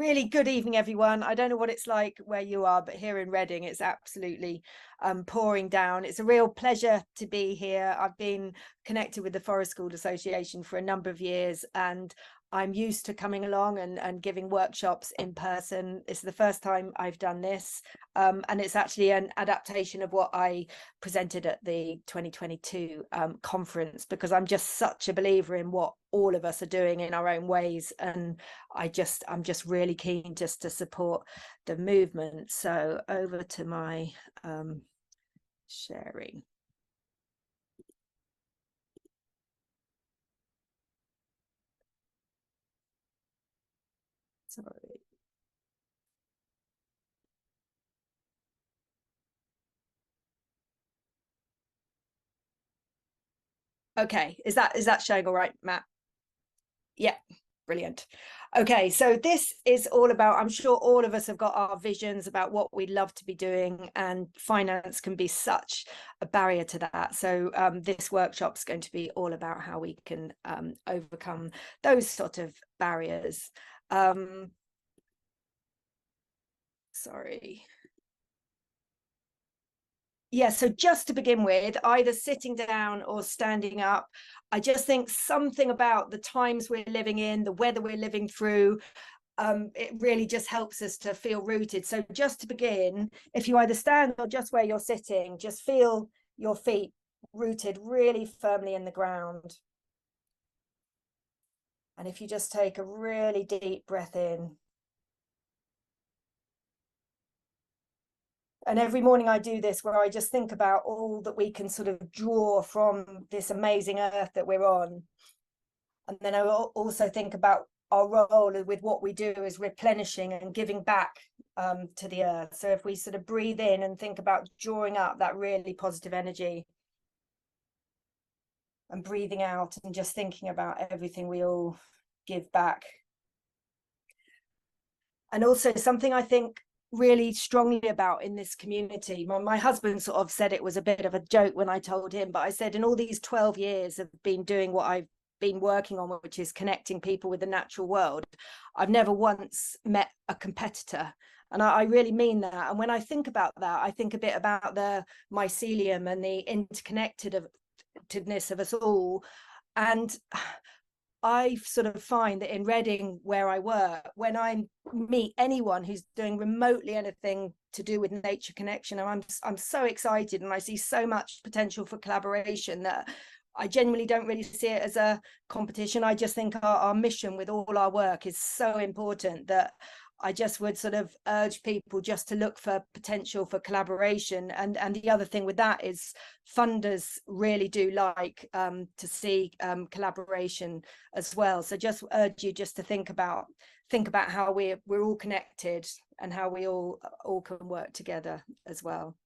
Really good evening, everyone. I don't know what it's like where you are, but here in Reading, it's absolutely pouring down. It's a real pleasure to be here. I've been connected with the Forest School Association for a number of years, and I'm used to coming along and giving workshops in person. It's the first time I've done this, and it's actually an adaptation of what I presented at the 2022 conference, because I'm just such a believer in what all of us are doing in our own ways, and I'm just really keen just to support the movement. So over to my sharing. Sorry. Okay, is that showing all right, Matt? Yeah, brilliant. Okay, so this is all about, I'm sure all of us have got our visions about what we'd love to be doing, and finance can be such a barrier to that. So this workshop's going to be all about how we can overcome those sort of barriers. Sorry. Yeah, so just to begin with, either sitting down or standing up, I just think something about the times we're living in, the weather we're living through, it really just helps us to feel rooted. So just to begin, if you either stand or just where you're sitting, just feel your feet rooted really firmly in the ground. And if you just take a really deep breath in. And every morning I do this, where I just think about all that we can sort of draw from this amazing earth that we're on. And then I also think about our role with what we do is replenishing and giving back to the earth. So if we sort of breathe in and think about drawing up that really positive energy, and breathing out and just thinking about everything we all give back. And also something I think really strongly about in this community, my husband sort of said it was a bit of a joke when I told him, but I said in all these 12 years of been doing what I've been working on, which is connecting people with the natural world, I've never once met a competitor. And I really mean that. And when I think about that, I think a bit about the mycelium and the interconnectedness of us all. And I sort of find that in Reading, where I work, when I meet anyone who's doing remotely anything to do with nature connection, I'm so excited, and I see so much potential for collaboration that I genuinely don't really see it as a competition. I just think our mission with all our work is so important that I just would sort of urge people just to look for potential for collaboration. And the other thing with that is funders really do like to see collaboration as well. So just urge you just to think about how we're all connected and how we all can work together as well.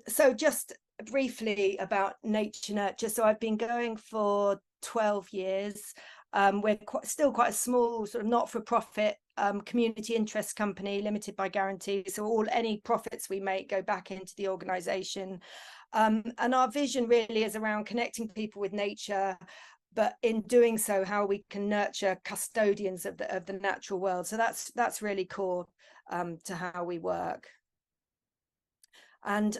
So just briefly about Nature Nurture. So I've been going for 12 years. We're still quite a small sort of not-for-profit community interest company, limited by guarantee. So any profits we make go back into the organization. And our vision really is around connecting people with nature, but in doing so, how we can nurture custodians of the natural world. So that's really core to how we work. And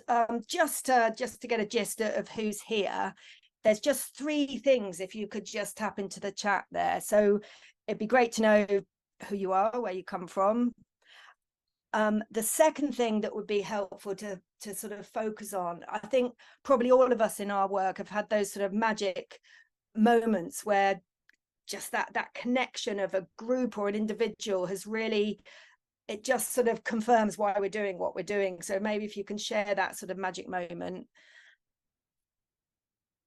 just to get a gist of who's here, there's just 3 things if you could just tap into the chat there. So it'd be great to know who you are, where you come from. The second thing that would be helpful to sort of focus on, I think probably all of us in our work have had those sort of magic moments where just that connection of a group or an individual has really, it just sort of confirms why we're doing what we're doing. So maybe if you can share that sort of magic moment.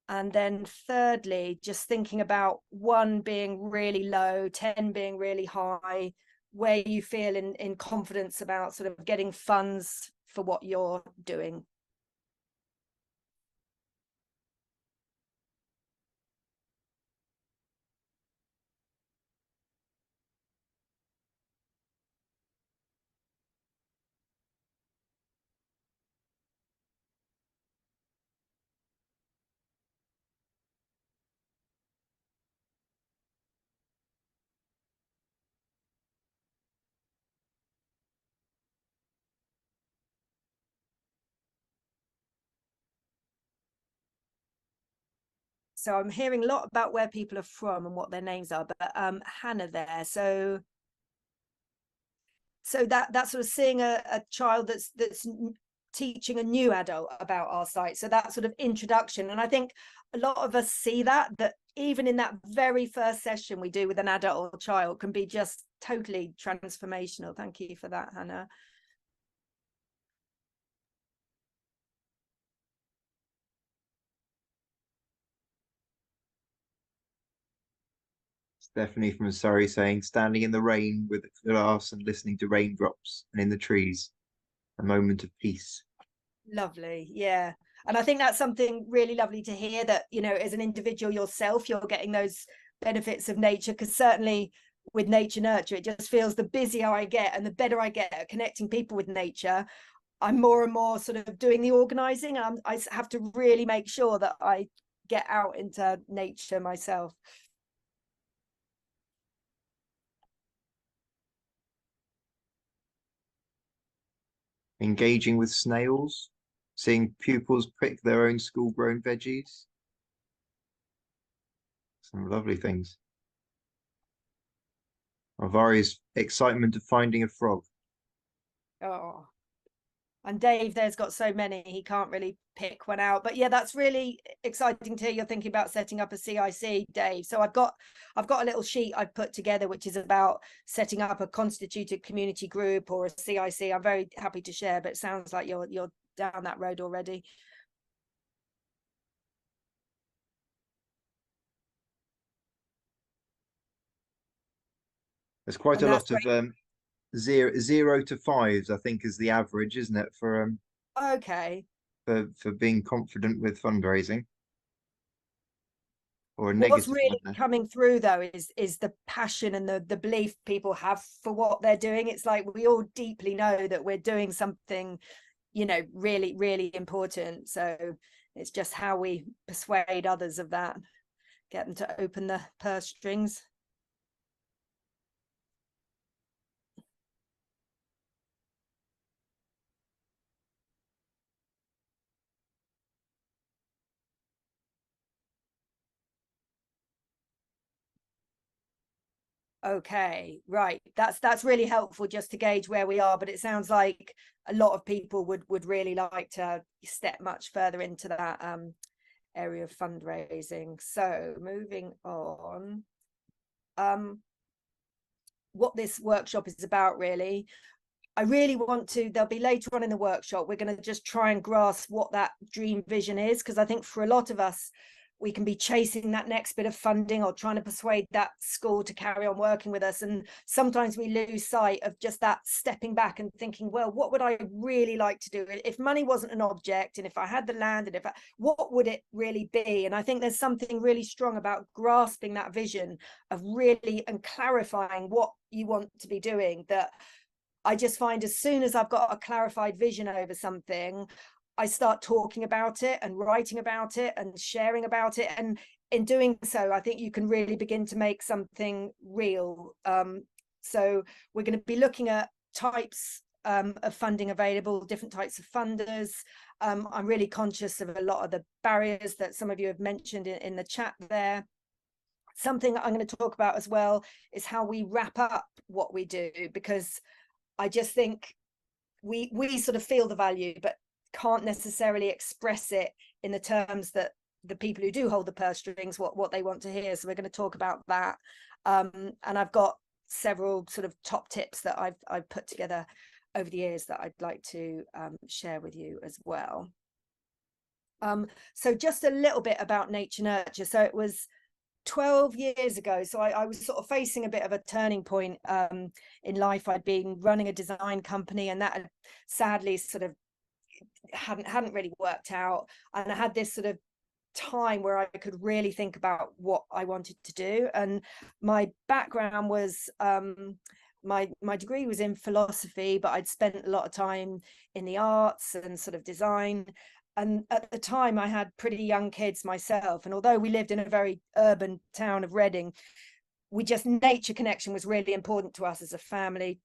And then thirdly, just thinking about 1 being really low, 10 being really high, where you feel in confidence about sort of getting funds for what you're doing. So I'm hearing a lot about where people are from and what their names are, but Hannah there. So that sort of seeing a child that's teaching a new adult about our site. So that sort of introduction. And I think a lot of us see that even in that very first session we do with an adult or child can be just totally transformational. Thank you for that, Hannah. Stephanie from Surrey saying, standing in the rain with a glass and listening to raindrops and in the trees, a moment of peace. Lovely. Yeah. And I think that's something really lovely to hear, that, you know, as an individual yourself, you're getting those benefits of nature, because certainly with nature nurture, it just feels the busier I get and the better I get at connecting people with nature, I'm more and more sort of doing the organizing. I have to really make sure that I get out into nature myself. Engaging with snails, seeing pupils pick their own school-grown veggies. Some lovely things. Alvari's excitement of finding a frog. Oh, and Dave there's got so many he can't really pick one out, but yeah, that's really exciting to hear you're thinking about setting up a CIC, Dave. So I've got a little sheet I've put together which is about setting up a constituted community group or a CIC. I'm very happy to share, but it sounds like you're down that road already. There's quite a And that's lot of great. zero to fives, I think, is the average, isn't it, Okay. for being confident with fundraising, or a What's negative one really there. coming through though is the passion and the belief people have for what they're doing. It's like we all deeply know that we're doing something, you know, really, really important. So it's just how we persuade others of that, get them to open the purse strings. Okay, right. That's really helpful just to gauge where we are, but it sounds like a lot of people would really like to step much further into that area of fundraising. So moving on. What this workshop is about, really, I really want to, there'll be later on in the workshop, we're going to just try and grasp what that dream vision is, because I think for a lot of us, we can be chasing that next bit of funding or trying to persuade that school to carry on working with us. And sometimes we lose sight of just that stepping back and thinking, well, what would I really like to do? If money wasn't an object, and if I had the land, and what would it really be? And I think there's something really strong about grasping that vision of really and clarifying what you want to be doing, that I just find as soon as I've got a clarified vision over something, I start talking about it and writing about it and sharing about it. And in doing so, I think you can really begin to make something real. So we're going to be looking at types of funding available, different types of funders. I'm really conscious of a lot of the barriers that some of you have mentioned in the chat there. Something that I'm going to talk about as well is how we wrap up what we do, because I just think we sort of feel the value, but can't necessarily express it in the terms that the people who do hold the purse strings what they want to hear. So we're going to talk about that, and I've got several sort of top tips that I've put together over the years that I'd like to share with you as well. So just a little bit about Nature Nurture. So it was 12 years ago, so I was sort of facing a bit of a turning point in life. I'd been running a design company, and that had sadly sort of hadn't really worked out, and I had this sort of time where I could really think about what I wanted to do. And my background was my degree was in philosophy, but I'd spent a lot of time in the arts and sort of design. And at the time I had pretty young kids myself, and although we lived in a very urban town of Reading, nature connection was really important to us as a family.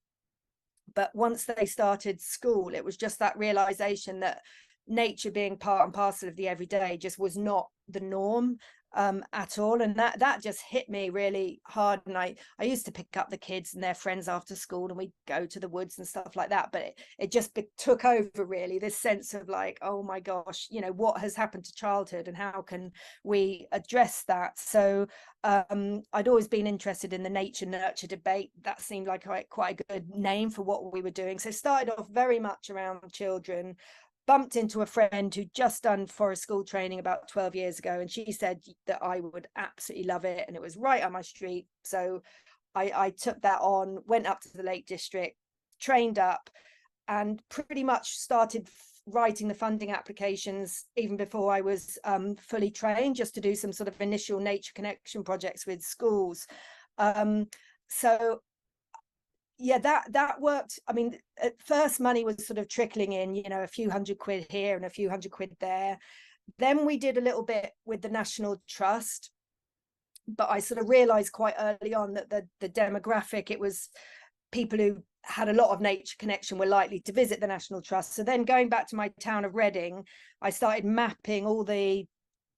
But once they started school, it was just that realization that nature being part and parcel of the everyday just was not the norm. at all, and that just hit me really hard. And I used to pick up the kids and their friends after school, and we'd go to the woods and stuff like that, but it just took over, really, this sense of like, oh my gosh, you know, what has happened to childhood and how can we address that? So I'd always been interested in the nature nurture debate. That seemed like quite a good name for what we were doing. So started off very much around children, bumped into a friend who'd just done forest school training about 12 years ago, and she said that I would absolutely love it, and it was right on my street. So I took that on, went up to the Lake District, trained up, and pretty much started writing the funding applications even before I was fully trained, just to do some sort of initial nature connection projects with schools. So yeah, that worked. I mean, at first money was sort of trickling in, you know, a few £100 here and a few £100 there. Then we did a little bit with the National Trust, but I sort of realized quite early on that the demographic, it was people who had a lot of nature connection were likely to visit the National Trust. So then going back to my town of Reading, I started mapping all the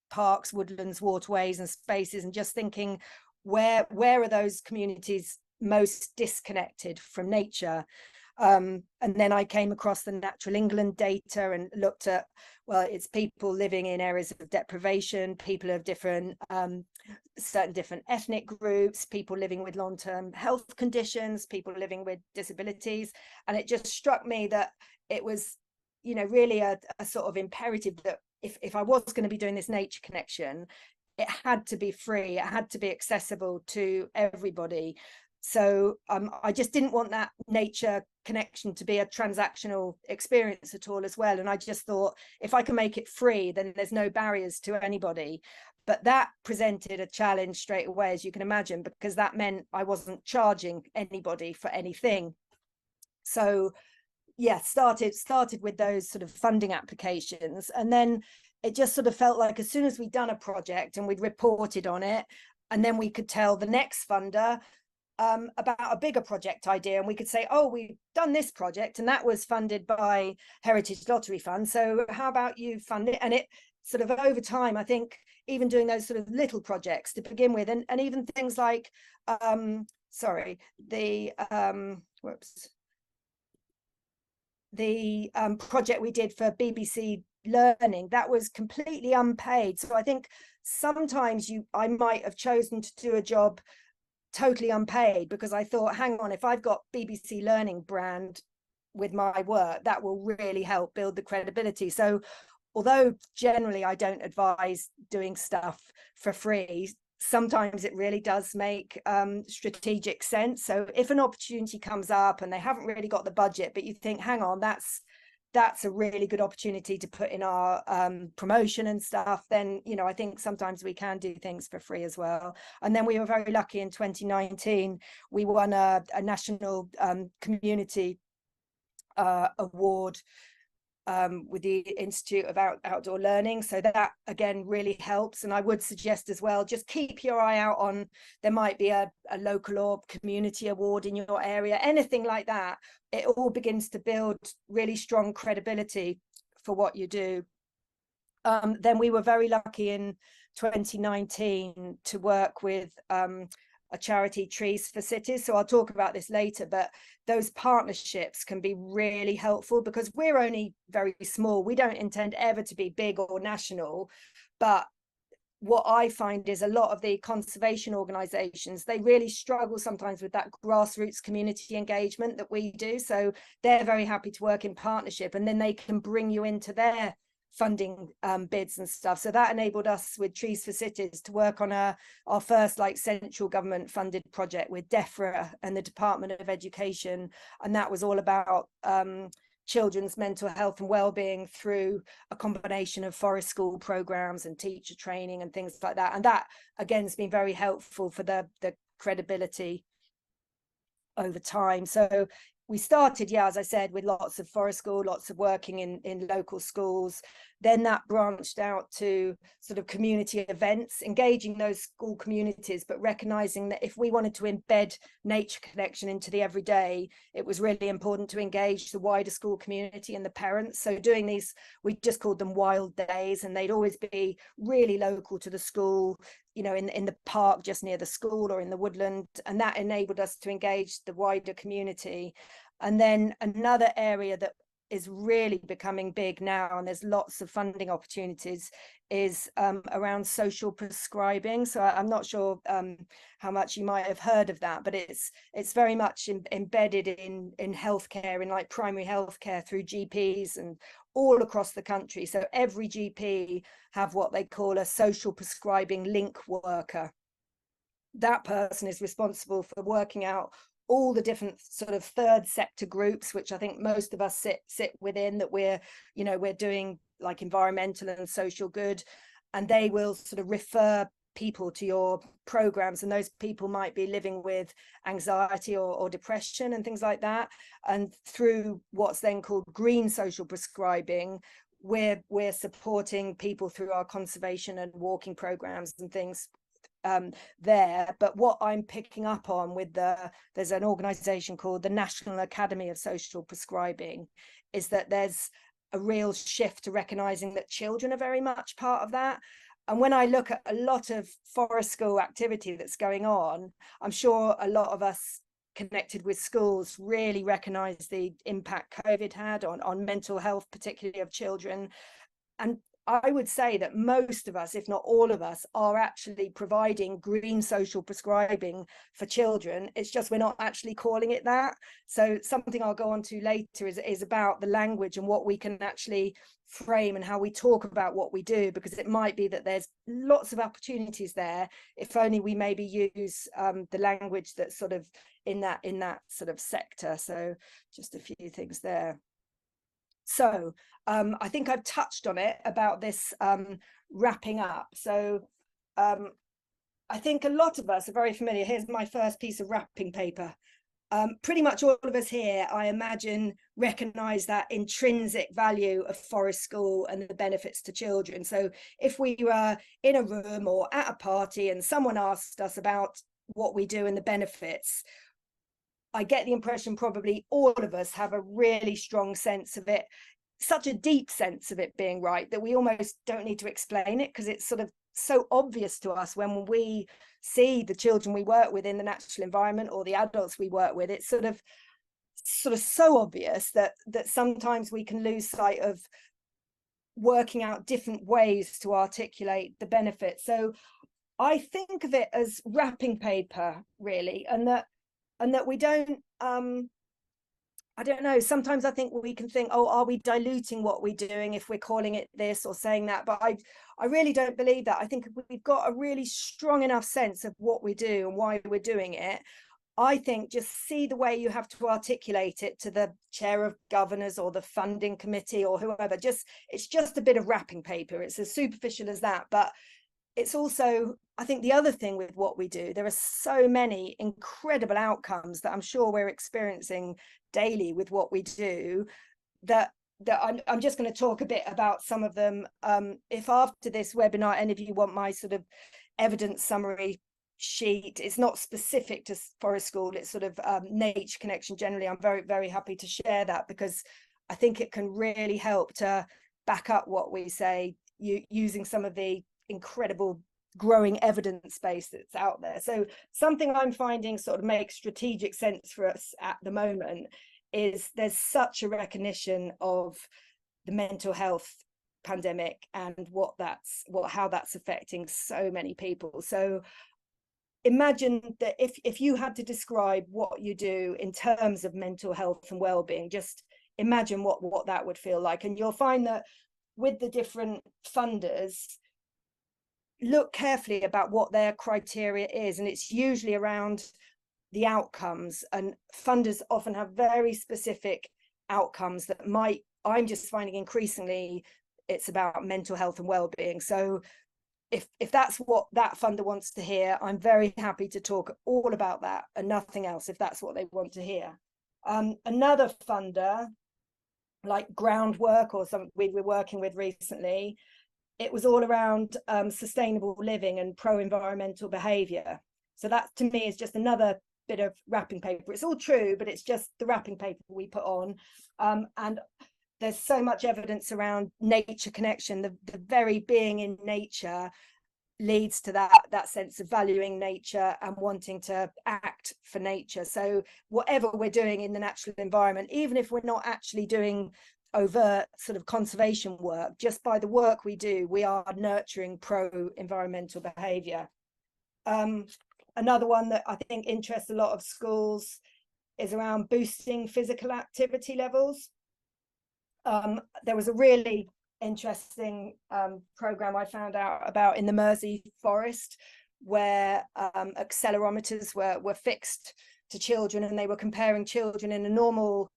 parks, woodlands, waterways and spaces, and just thinking, where are those communities most disconnected from nature? And then I came across the Natural England data and looked at, well, it's people living in areas of deprivation, people of different certain different ethnic groups, people living with long-term health conditions, people living with disabilities. And it just struck me that it was, you know, really a sort of imperative that if I was going to be doing this nature connection, it had to be free, it had to be accessible to everybody. So I just didn't want that nature connection to be a transactional experience at all as well. And I just thought, if I can make it free, then there's no barriers to anybody. But that presented a challenge straight away, as you can imagine, because that meant I wasn't charging anybody for anything. So yeah, started with those sort of funding applications. And then it just sort of felt like as soon as we'd done a project and we'd reported on it, and then we could tell the next funder about a bigger project idea, and we could say, oh, we've done this project and that was funded by Heritage Lottery Fund, so how about you fund it? And it sort of over time, I think, even doing those sort of little projects to begin with, and even things like the project we did for BBC Learning, that was completely unpaid. So I think sometimes I might have chosen to do a job totally unpaid because I thought, hang on, if I've got BBC Learning brand with my work, that will really help build the credibility. So although generally I don't advise doing stuff for free, sometimes it really does make strategic sense. So if an opportunity comes up and they haven't really got the budget, but you think, hang on, that's a really good opportunity to put in our promotion and stuff, then, you know, I think sometimes we can do things for free as well. And then we were very lucky in 2019, we won a national community award with the Institute of Outdoor Learning. So that again really helps. And I would suggest as well, just keep your eye out on, there might be a local or community award in your area, anything like that. It all begins to build really strong credibility for what you do. Then we were very lucky in 2019 to work with a charity, Trees for Cities. So I'll talk about this later, but those partnerships can be really helpful because we're only very small. We don't intend ever to be big or national, but what I find is a lot of the conservation organizations, they really struggle sometimes with that grassroots community engagement that we do. So they're very happy to work in partnership, and then they can bring you into their funding bids and stuff. So that enabled us with Trees for Cities to work on our first like central government funded project with DEFRA and the Department of Education. And that was all about children's mental health and well-being through a combination of forest school programs and teacher training and things like that. And that again has been very helpful for the credibility over time. So we started, yeah, as I said, with lots of forest school, lots of working in local schools. Then that branched out to sort of community events, engaging those school communities, but recognizing that if we wanted to embed nature connection into the everyday, it was really important to engage the wider school community and the parents. So doing these, we just called them wild days, and they'd always be really local to the school, you know, in the park just near the school or in the woodland, and that enabled us to engage the wider community. And then another area that is really becoming big now, and there's lots of funding opportunities, is around social prescribing. So I'm not sure how much you might have heard of that, but it's very much embedded in healthcare, in like primary healthcare through GPs and all across the country. So every GP have what they call a social prescribing link worker. That person is responsible for working out all the different sort of third sector groups, which I think most of us sit within, that we're doing like environmental and social good, and they will sort of refer people to your programs, and those people might be living with anxiety or depression and things like that. And through what's then called green social prescribing, we're supporting people through our conservation and walking programs and things there. But what I'm picking up on with there's an organization called the National Academy of Social Prescribing, is that there's a real shift to recognizing that children are very much part of that. And when I look at a lot of forest school activity that's going on, I'm sure a lot of us connected with schools really recognize the impact COVID had on mental health, particularly of children. And I would say that most of us, if not all of us, are actually providing green social prescribing for children. It's just we're not actually calling it that. So something I'll go on to later is about the language and what we can actually frame and how we talk about what we do, because it might be that there's lots of opportunities there if only we maybe use the language that's sort of in that sort of sector. So just a few things there. So I think I've touched on it about this wrapping up. So I think a lot of us are very familiar. Here's my first piece of wrapping paper. Pretty much all of us here, I imagine, recognise that intrinsic value of forest school and the benefits to children. So if we were in a room or at a party and someone asked us about what we do and the benefits, I get the impression probably all of us have a really strong sense of it, such a deep sense of it being right that we almost don't need to explain it, because it's sort of so obvious to us when we see the children we work with in the natural environment or the adults we work with. It's sort of so obvious that sometimes we can lose sight of working out different ways to articulate the benefits. So I think of it as wrapping paper, really, and that we don't I don't know, sometimes I think we can think, oh, are we diluting what we're doing if we're calling it this or saying that? But I really don't believe that. I think we've got a really strong enough sense of what we do and why we're doing it. I think just see the way you have to articulate it to the chair of governors or the funding committee or whoever. It's just a bit of wrapping paper. It's as superficial as that. But it's also, I think the other thing with what we do, there are so many incredible outcomes that I'm sure we're experiencing daily with what we do, that I'm just going to talk a bit about some of them. If after this webinar any of you want my sort of evidence summary sheet, it's not specific to forest school, it's sort of nature connection generally, I'm very, very happy to share that, because I think it can really help to back up what we say, using some of the incredible growing evidence base that's out there. So something I'm finding sort of makes strategic sense for us at the moment is there's such a recognition of the mental health pandemic and how that's affecting so many people. So imagine that if you had to describe what you do in terms of mental health and well-being, just imagine what that would feel like. And you'll find that with the different funders, look carefully about what their criteria is, and it's usually around the outcomes, and funders often have very specific outcomes that I'm just finding increasingly it's about mental health and well-being. So if that's what that funder wants to hear, I'm very happy to talk all about that and nothing else if that's what they want to hear. Another funder, like Groundwork or something we were working with recently, it was all around sustainable living and pro-environmental behaviour. So that to me is just another bit of wrapping paper. It's all true, but it's just the wrapping paper we put on. And there's so much evidence around nature connection. The very being in nature leads to that sense of valuing nature and wanting to act for nature. So whatever we're doing in the natural environment, even if we're not actually doing overt sort of conservation work, just by the work we do, we are nurturing pro-environmental behaviour. Another one that I think interests a lot of schools is around boosting physical activity levels. There was a really interesting program I found out about in the Mersey forest, where accelerometers were fixed to children, and they were comparing children in a normal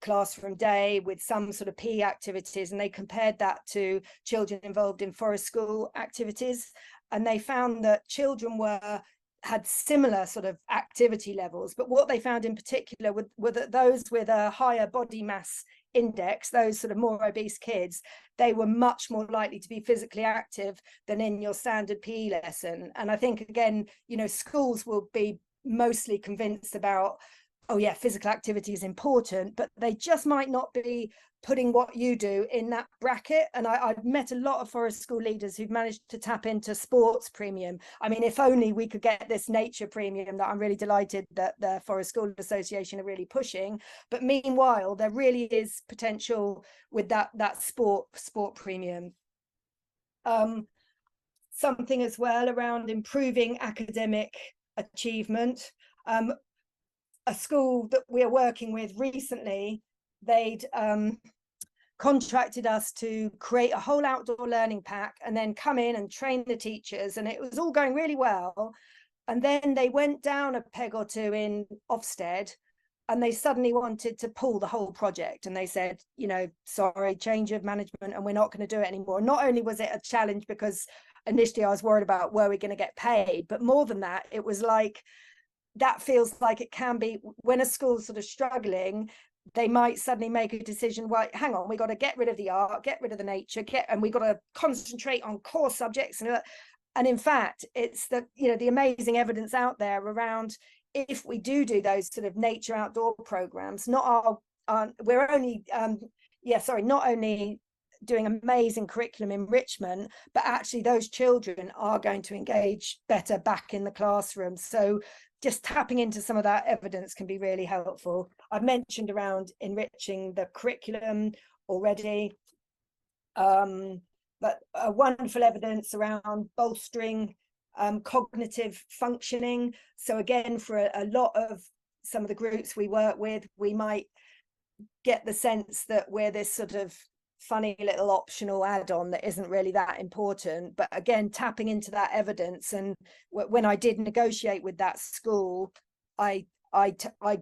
classroom day with some sort of PE activities, and they compared that to children involved in forest school activities, and they found that children had similar sort of activity levels, but what they found in particular were that those with a higher body mass index, those sort of more obese kids, they were much more likely to be physically active than in your standard PE lesson. And I think, again, you know, schools will be mostly convinced about, oh yeah, physical activity is important, but they just might not be putting what you do in that bracket. And I've met a lot of forest school leaders who've managed to tap into sports premium. I mean, if only we could get this nature premium that I'm really delighted that the Forest School Association are really pushing. But meanwhile, there really is potential with that sport premium. Something as well around improving academic achievement. A school that we are working with recently, they'd contracted us to create a whole outdoor learning pack and then come in and train the teachers, and it was all going really well. And then they went down a peg or two in Ofsted, and they suddenly wanted to pull the whole project, and they said, you know, sorry, change of management, and we're not going to do it anymore. Not only was it a challenge because initially I was worried about were we going to get paid, but more than that, it was like, that feels like it can be when a school's sort of struggling, they might suddenly make a decision, well, hang on, we got to get rid of the art, get rid of the nature, and we got to concentrate on core subjects. And in fact, it's the, you know, the amazing evidence out there around, if we do those sort of nature outdoor programs, not we're only not only doing amazing curriculum enrichment, but actually those children are going to engage better back in the classroom. So just tapping into some of that evidence can be really helpful. I've mentioned around enriching the curriculum already, but wonderful evidence around bolstering cognitive functioning. So again, for a lot of some of the groups we work with, we might get the sense that we're this sort of funny little optional add-on that isn't really that important. But again, tapping into that evidence, and when I did negotiate with that school, I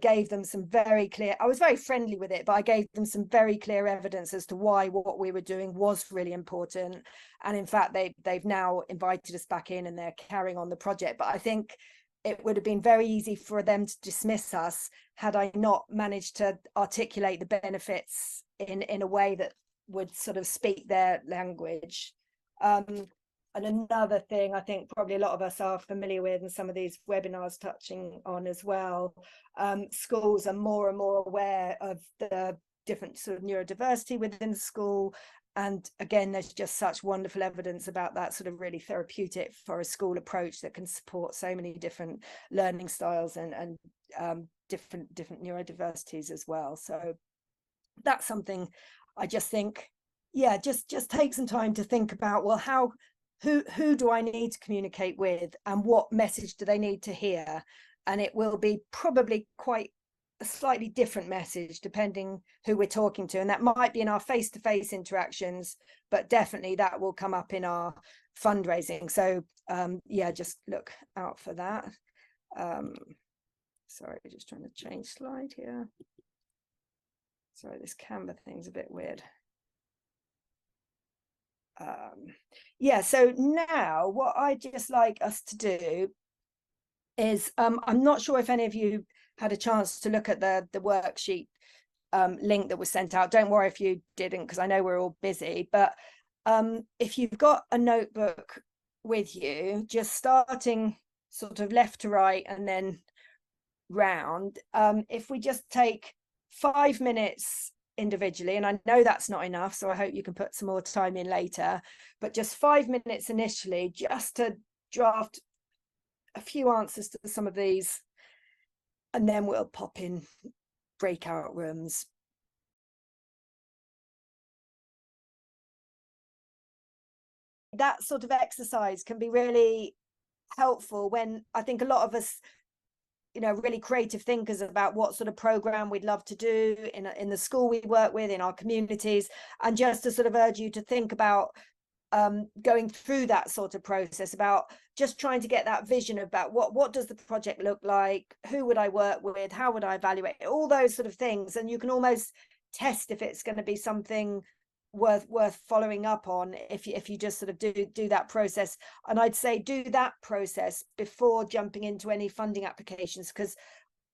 gave them some very clear, I was very friendly with it, but I gave them some very clear evidence as to why what we were doing was really important. And in fact, they've now invited us back in and they're carrying on the project. But I think it would have been very easy for them to dismiss us had I not managed to articulate the benefits in a way that would sort of speak their language. And another thing I think probably a lot of us are familiar with, and some of these webinars touching on as well, schools are more and more aware of the different sort of neurodiversity within the school. And again, there's just such wonderful evidence about that sort of really therapeutic for a school approach that can support so many different learning styles and different neurodiversities as well. So that's something I just think, yeah, just take some time to think about, well, who do I need to communicate with, and what message do they need to hear? And it will be probably quite a slightly different message depending who we're talking to, and that might be in our face-to-face interactions, but definitely that will come up in our fundraising. So yeah, just look out for that. Sorry, just trying to change slide here. Sorry, this Canva thing's a bit weird. Yeah, so now what I'd just like us to do is, I'm not sure if any of you had a chance to look at the worksheet link that was sent out. Don't worry if you didn't, because I know we're all busy, but if you've got a notebook with you, just starting sort of left to right and then round, if we just take 5 minutes individually, and I know that's not enough, so I hope you can put some more time in later, but just 5 minutes initially just to draft a few answers to some of these, and then we'll pop in breakout rooms. That sort of exercise can be really helpful when I think a lot of us, really creative thinkers about what sort of program we'd love to do in the school we work with, in our communities, and just to sort of urge you to think about going through that sort of process, about just trying to get that vision about what does the project look like, who would I work with, how would I evaluate it, all those sort of things, and you can almost test if it's going to be something worth following up on if you just sort of do that process. And I'd say do that process before jumping into any funding applications, because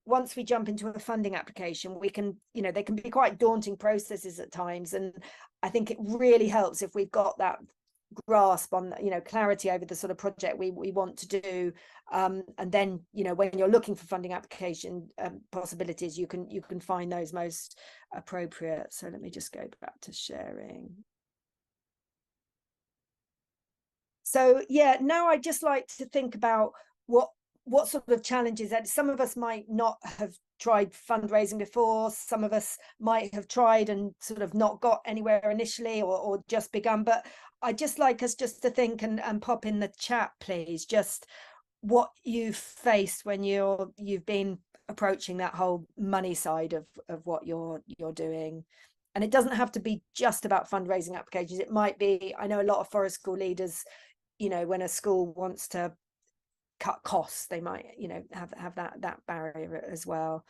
once we jump into a funding application, we can, they can be quite daunting processes at times, and I think it really helps if we've got that grasp on, clarity over the sort of project we want to do, and then, when you're looking for funding application possibilities, you can find those most appropriate. So let me just go back to sharing. So yeah, now I'd just like to think about what sort of challenges that some of us might not have tried fundraising before, some of us might have tried and sort of not got anywhere initially, or just begun. But I'd just like us just to think and pop in the chat, please, just what you've faced when you've been approaching that whole money side of what you're doing. And it doesn't have to be just about fundraising applications. It might be, I know a lot of forest school leaders, when a school wants to cut costs, they might, have that barrier as well.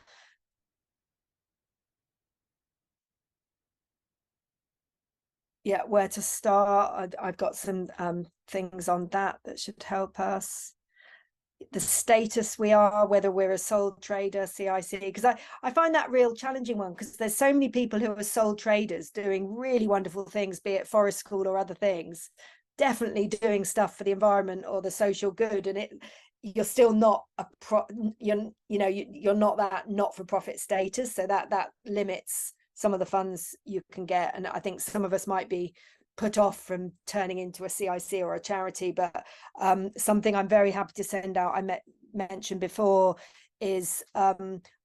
Yeah, where to start? I've got some things on that should help us. The status we are, whether we're a sole trader, CIC, because I find that real challenging one, because there's so many people who are sole traders doing really wonderful things, be it forest school or other things, definitely doing stuff for the environment or the social good, and you're still not you're not that not-for-profit status, so that limits some of the funds you can get. And I think some of us might be put off from turning into a CIC or a charity, but something I'm very happy to send out, I mentioned before, is I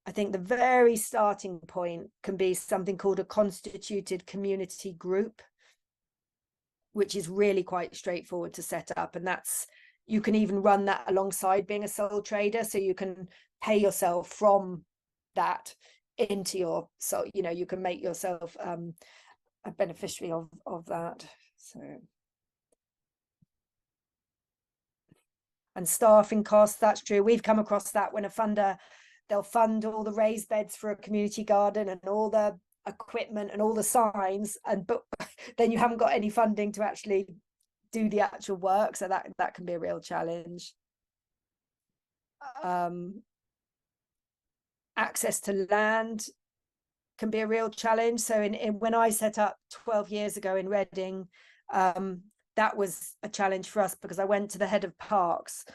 think the very starting point can be something called a constituted community group, which is really quite straightforward to set up. And that's, you can even run that alongside being a sole trader, so you can pay yourself from that into your, so you can make yourself a beneficiary of that. So, and staffing costs, that's true. We've come across that when a funder, they'll fund all the raised beds for a community garden and all the equipment and all the signs, but then you haven't got any funding to actually do the actual work, so that can be a real challenge. Access to land can be a real challenge. So when I set up 12 years ago in Reading, that was a challenge for us, because I went to the head of parks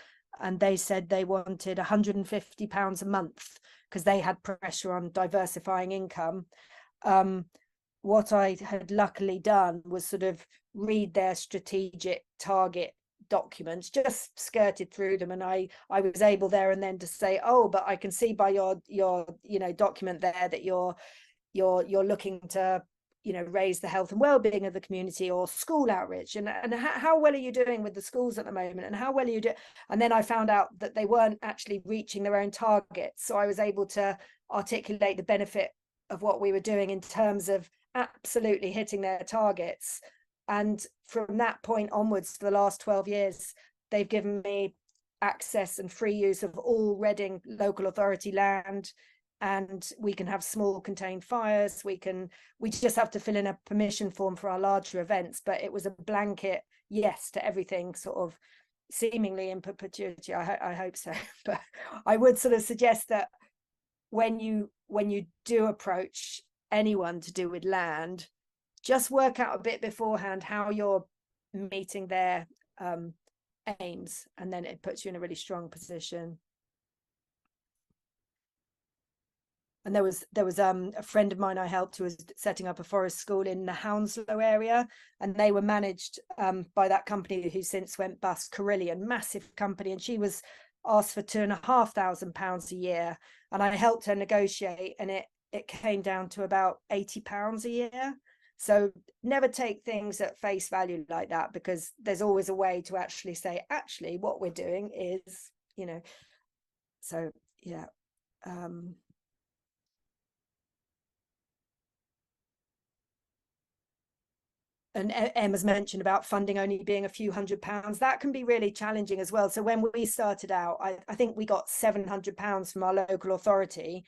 and they said they wanted £150 a month because they had pressure on diversifying income. What I had luckily done was sort of read their strategic target documents, just skirted through them, and I was able there and then to say, oh, but I can see by your document there that you're looking to raise the health and well-being of the community, or school outreach, and how well are you doing with the schools at the moment, and how well are you doing. And then I found out that they weren't actually reaching their own targets, so I was able to articulate the benefit of what we were doing in terms of absolutely hitting their targets. And from that point onwards, for the last 12 years, they've given me access and free use of all Reading local authority land, and we can have small contained fires. We just have to fill in a permission form for our larger events, but it was a blanket yes to everything, sort of seemingly in perpetuity. I hope so. But I would sort of suggest that when you do approach anyone to do with land, just work out a bit beforehand how you're meeting their aims, and then it puts you in a really strong position. And there was a friend of mine I helped who was setting up a forest school in the Hounslow area, and they were managed by that company who since went bust, Carillion, massive company, and she was asked for £2,500 a year, and I helped her negotiate, and it came down to about £80 a year. So never take things at face value like that, because there's always a way to actually say, actually what we're doing is, you know, so yeah. And Emma's mentioned about funding only being a few £100s. That can be really challenging as well. So when we started out, I think we got £700 from our local authority,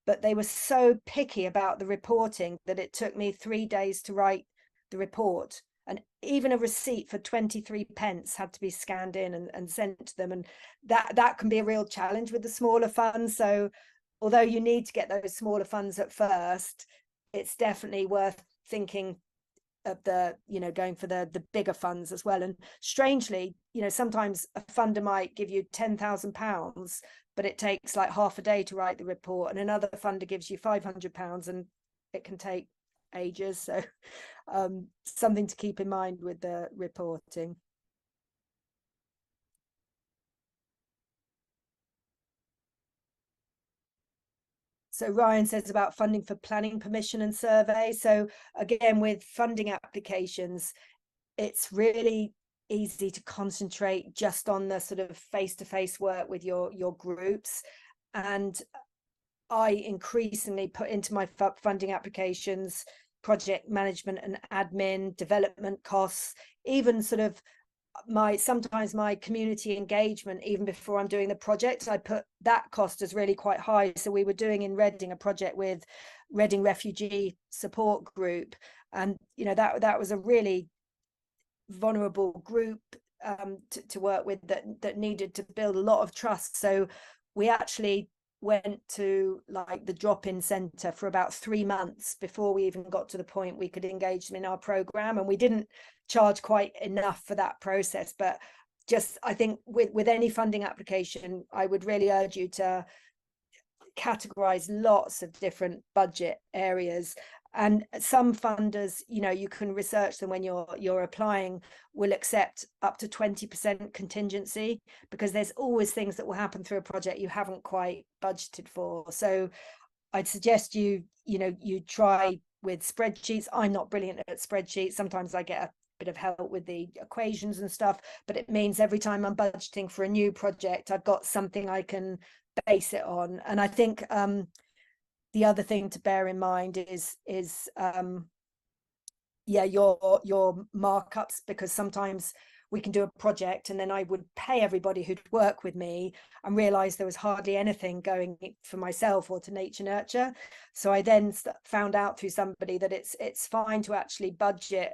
but they were so picky about the reporting that it took me 3 days to write the report. And even a receipt for 23p had to be scanned in and sent to them. And that can be a real challenge with the smaller funds. So although you need to get those smaller funds at first, it's definitely worth thinking of the, you know, going for the bigger funds as well. And strangely, you know, sometimes a funder might give you £10,000, but it takes like half a day to write the report, and another funder gives you £500 and it can take ages. So something to keep in mind with the reporting. So Ryan says about funding for planning permission and survey. So again, with funding applications, it's really easy to concentrate just on the sort of face-to-face work with your groups. And I increasingly put into my funding applications project management and admin, development costs, even sort of sometimes my community engagement. Even before I'm doing the project, I put that cost as really quite high. So we were doing in Reading a project with Reading Refugee Support Group, and you know, that was a really vulnerable group to work with, that needed to build a lot of trust. So we actually went to like the drop-in center for about 3 months before we even got to the point we could engage them in our program, and we didn't charge quite enough for that process. But just, I think with any funding application, I would really urge you to categorize lots of different budget areas. And some funders, you know, you can research them when you're applying, will accept up to 20% contingency, because there's always things that will happen through a project you haven't quite budgeted for. So I'd suggest you try with spreadsheets. I'm not brilliant at spreadsheets. Sometimes I get a bit of help with the equations and stuff, but it means every time I'm budgeting for a new project, I've got something I can base it on. And I think the other thing to bear in mind is your markups, because sometimes we can do a project and then I would pay everybody who'd work with me and realize there was hardly anything going for myself or to nature nurture. So I then found out through somebody that it's fine to actually budget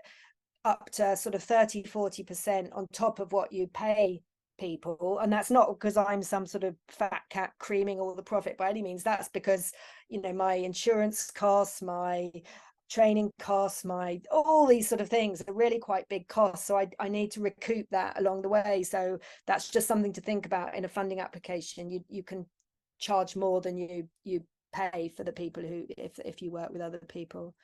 up to sort of 30-40% on top of what you pay people. And that's not because I'm some sort of fat cat creaming all the profit by any means. That's because, you know, my insurance costs, my training costs, my all these sort of things are really quite big costs. So I need to recoup that along the way. So that's just something to think about in a funding application. You can charge more than you pay for the people who, if you work with other people.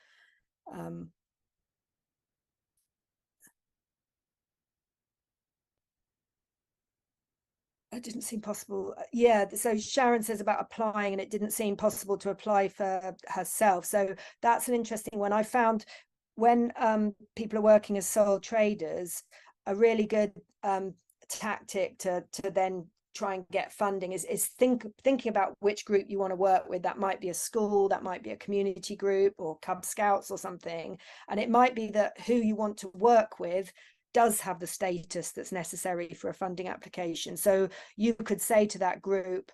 It didn't seem possible. Yeah, so Sharon says about applying, and it didn't seem possible to apply for herself. So that's an interesting one. I found when people are working as sole traders, a really good tactic to then try and get funding is thinking about which group you want to work with. That might be a school, that might be a community group or Cub Scouts or something. And it might be that who you want to work with does have the status that's necessary for a funding application. So you could say to that group,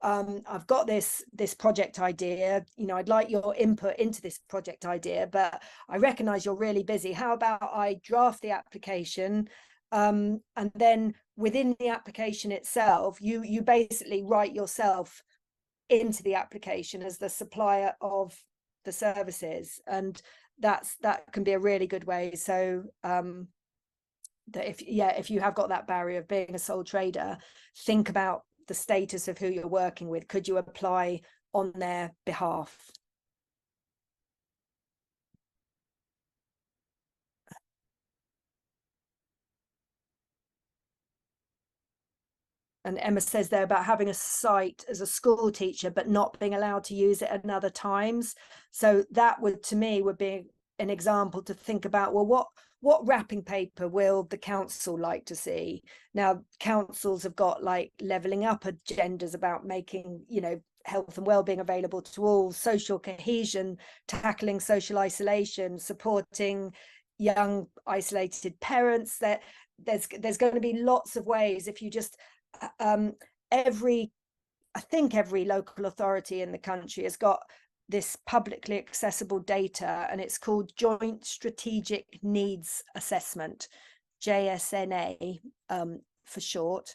I've got this project idea, you know, I'd like your input into this project idea, but I recognize you're really busy. How about I draft the application, and then within the application itself, you basically write yourself into the application as the supplier of the services, and that can be a really good way. So that if you have got that barrier of being a sole trader, think about the status of who you're working with. Could you apply on their behalf? And Emma says there about having a site as a school teacher but not being allowed to use it at other times. So that would, to me, would be an example to think about, well, what wrapping paper will the council like to see? Now, councils have got like levelling up agendas about making, you know, health and well-being available to all, social cohesion, tackling social isolation, supporting young isolated parents. That there's going to be lots of ways. If you just I think every local authority in the country has got this publicly accessible data, and it's called Joint Strategic Needs Assessment, JSNA for short.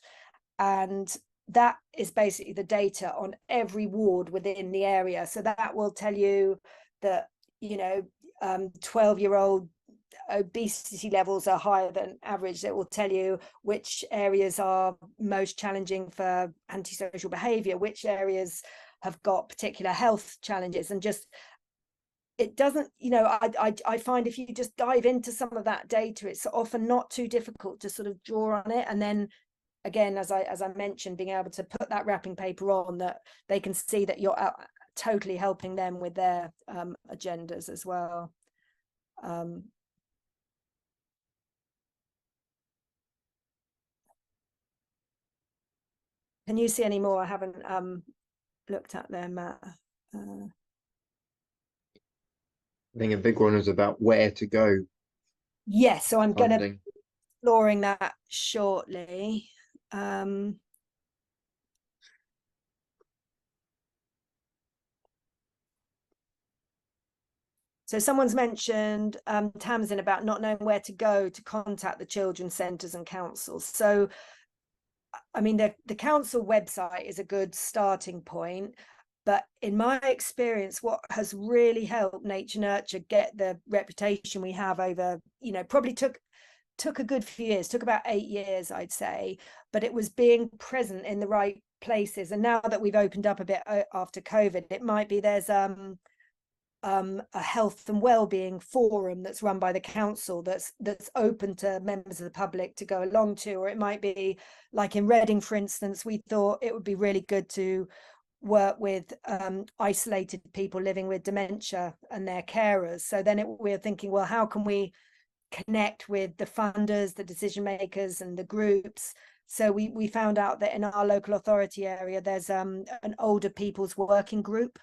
And that is basically the data on every ward within the area. So that will tell you that, you know, 12-year-old obesity levels are higher than average. It will tell you which areas are most challenging for antisocial behavior, which areas have got particular health challenges. And just, it doesn't, you know, I find if you just dive into some of that data, it's often not too difficult to sort of draw on it. And then again, as I mentioned, being able to put that wrapping paper on, that they can see that you're totally helping them with their agendas as well. Can you see any more? I haven't looked at them. I think a big one is about where to go. Yes, so I'm going to be Funding. exploring that shortly. So someone's mentioned, Tamsin, about not knowing where to go to contact the children's centres and councils. So, I mean, the council website is a good starting point. But in my experience, what has really helped Nature Nurture get the reputation we have over, you know, probably took a good few years, took about 8 years, I'd say, but it was being present in the right places. And now that we've opened up a bit after COVID, it might be there's a health and well-being forum that's run by the council that's open to members of the public to go along to, or it might be like in Reading, for instance. We thought it would be really good to work with isolated people living with dementia and their carers. So then we're thinking, well, how can we connect with the funders, the decision makers, and the groups? So we found out that in our local authority area, there's an older people's working group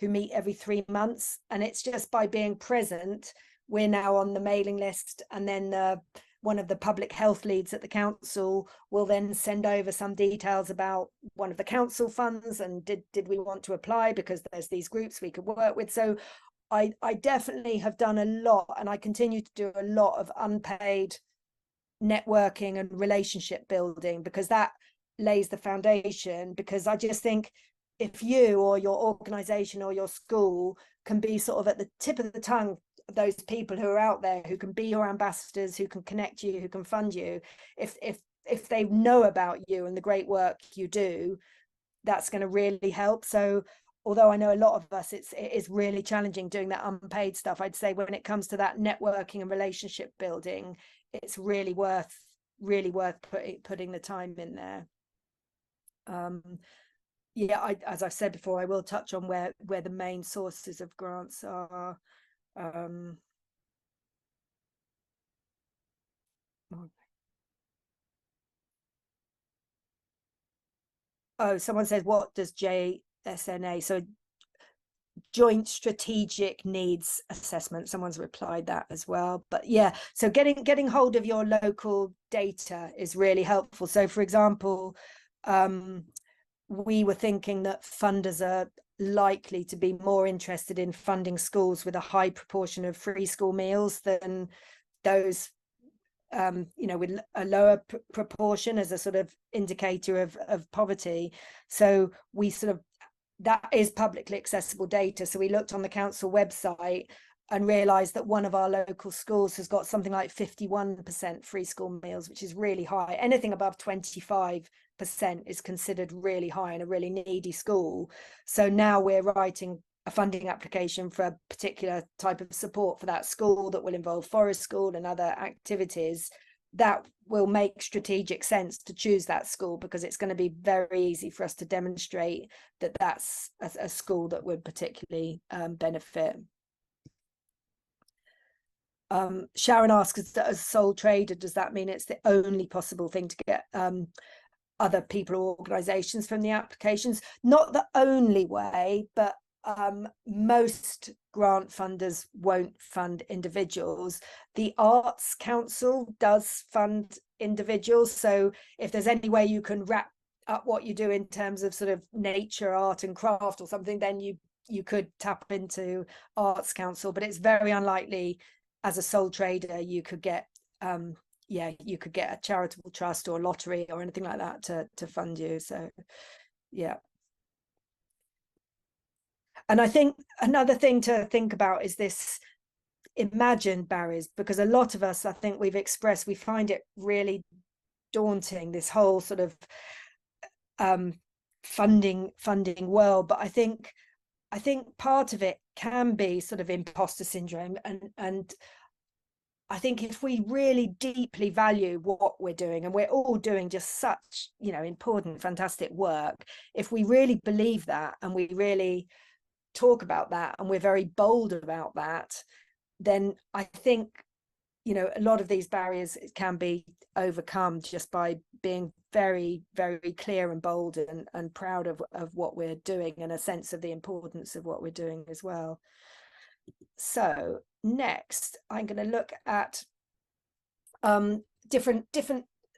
who meet every 3 months, and it's just by being present, we're now on the mailing list. And then one of the public health leads at the council will then send over some details about one of the council funds, and did we want to apply, because there's these groups we could work with. So I definitely have done a lot, and I continue to do a lot of unpaid networking and relationship building, because that lays the foundation. Because I just think if you or your organization or your school can be sort of at the tip of the tongue of those people who are out there, who can be your ambassadors, who can connect you, who can fund you, if they know about you and the great work you do, that's going to really help. So although I know a lot of us, it is really challenging doing that unpaid stuff, I'd say when it comes to that networking and relationship building, it's really worth putting the time in there. Yeah, as I've said before, I will touch on where the main sources of grants are. Oh, someone says, what does JSNA? So Joint Strategic Needs Assessment. Someone's replied that as well. But yeah, so getting hold of your local data is really helpful. So for example, we were thinking that funders are likely to be more interested in funding schools with a high proportion of free school meals than those you know, with a lower proportion, as a sort of indicator of poverty. So we sort of that is publicly accessible data. So we looked on the council website and realized that one of our local schools has got something like 51% free school meals, which is really high. Anything above 25% is considered really high in a really needy school. So now we're writing a funding application for a particular type of support for that school that will involve forest school and other activities that will make strategic sense to choose that school, because it's going to be very easy for us to demonstrate that that's a school that would particularly benefit. Sharon asks, as a sole trader, does that mean it's the only possible thing to get other people or organizations from the applications? Not the only way, but most grant funders won't fund individuals. The Arts Council does fund individuals. So if there's any way you can wrap up what you do in terms of sort of nature, art and craft or something, then you could tap into Arts Council, but it's very unlikely as a sole trader you could get you could get a charitable trust or lottery or anything like that to fund you. So yeah. And I think another thing to think about is this imagined barriers, because a lot of us, I think we've expressed, we find it really daunting, this whole sort of funding world. But I think part of it can be sort of imposter syndrome, and I think if we really deeply value what we're doing, and we're all doing just such, you know, important, fantastic work, if we really believe that and we really talk about that and we're very bold about that, then I think, you know, a lot of these barriers can be overcome just by being very, very clear and bold and proud of what we're doing, and a sense of the importance of what we're doing as well. So next, I'm going to look at different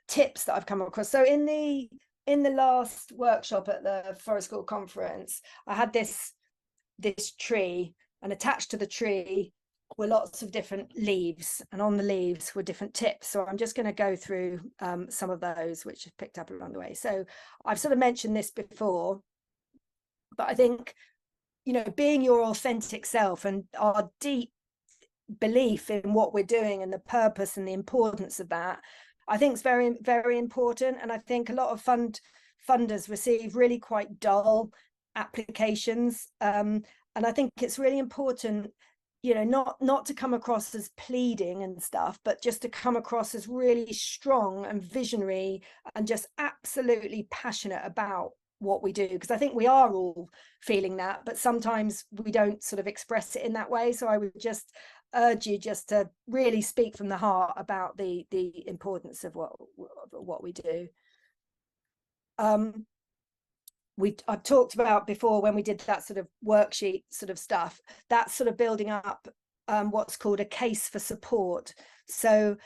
tips that I've come across. So in the last workshop at the Forest School conference, I had this tree, and attached to the tree were lots of different leaves, and on the leaves were different tips. So I'm just going to go through some of those which I've picked up along the way. So I've sort of mentioned this before, but I think, you know, being your authentic self and our deep belief in what we're doing and the purpose and the importance of that, I think is very, very important. And I think a lot of funders receive really quite dull applications, and I think it's really important, you know, not to come across as pleading and stuff, but just to come across as really strong and visionary and just absolutely passionate about what we do, because I think we are all feeling that, but sometimes we don't sort of express it in that way. So I would just urge you just to really speak from the heart about the importance of what we do. I've talked about before, when we did that sort of worksheet sort of stuff, that's sort of building up what's called a case for support. So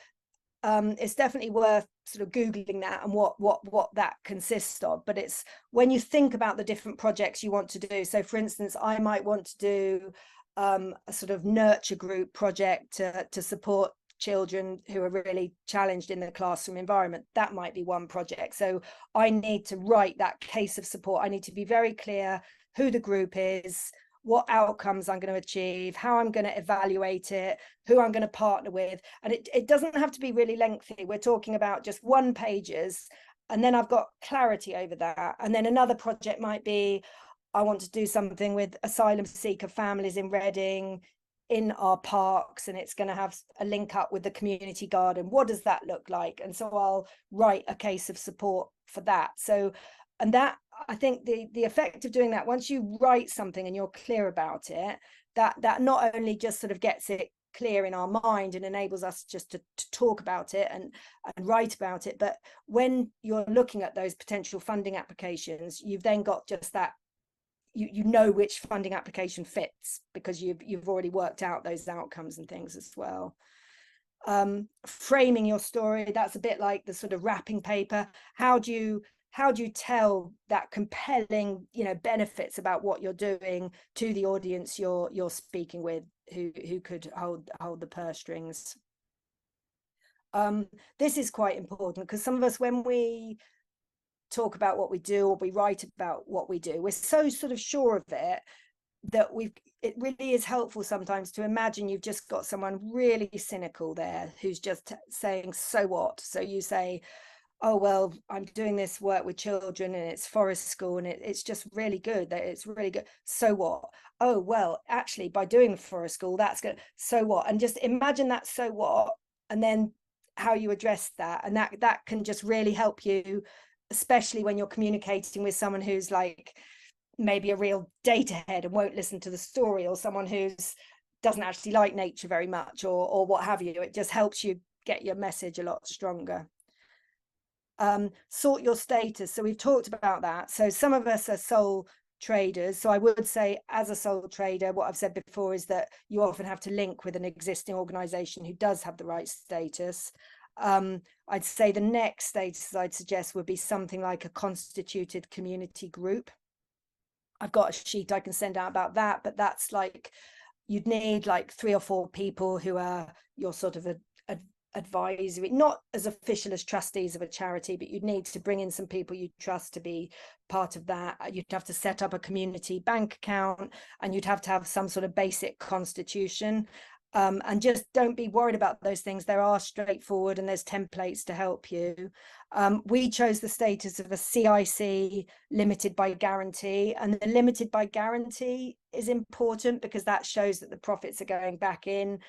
it's definitely worth sort of Googling that and what that consists of. But it's when you think about the different projects you want to do. So for instance, I might want to do a sort of nurture group project to support children who are really challenged in the classroom environment. That might be one project. So I need to write that case of support. I need to be very clear who the group is, what outcomes I'm going to achieve, how I'm going to evaluate it, who I'm going to partner with. And it doesn't have to be really lengthy. We're talking about just 1 pages, and then I've got clarity over that. And then another project might be, I want to do something with asylum seeker families in Reading in our parks, and it's going to have a link up with the community garden. What does that look like? And so I'll write a case of support for that. So, and that, I think the effect of doing that, once you write something and you're clear about it, that not only just sort of gets it clear in our mind and enables us just to talk about it and write about it, but when you're looking at those potential funding applications, you've then got just that, you know which funding application fits, because you've already worked out those outcomes and things as well. Framing your story, that's a bit like the sort of wrapping paper. How do you tell that compelling, you know, benefits about what you're doing to the audience you're speaking with, who could hold the purse strings? This is quite important, because some of us, when we talk about what we do or we write about what we do, we're so sort of sure of it that it really is helpful sometimes to imagine you've just got someone really cynical there who's just saying, so what? So you say, oh, well, I'm doing this work with children and it's forest school and it's just really good. That it's really good. So what? Oh, well, actually, by doing forest school, that's good. So what? And just imagine that so what, and then how you address that. And that can just really help you, especially when you're communicating with someone who's like maybe a real data head and won't listen to the story, or someone who's doesn't actually like nature very much, or what have you. It just helps you get your message a lot stronger. Sort your status. So we've talked about that. So some of us are sole traders. So I would say, as a sole trader, what I've said before is that you often have to link with an existing organization who does have the right status. I'd say the next status I'd suggest would be something like a constituted community group. I've got a sheet I can send out about that, but that's like, you'd need like 3 or 4 people who are your sort of advisory, not as official as trustees of a charity, but you'd need to bring in some people you trust to be part of that. You'd have to set up a community bank account, and you'd have to have some sort of basic constitution. And just don't be worried about those things. They are straightforward and there's templates to help you. We chose the status of a CIC limited by guarantee, and the limited by guarantee is important because that shows that the profits are going back in.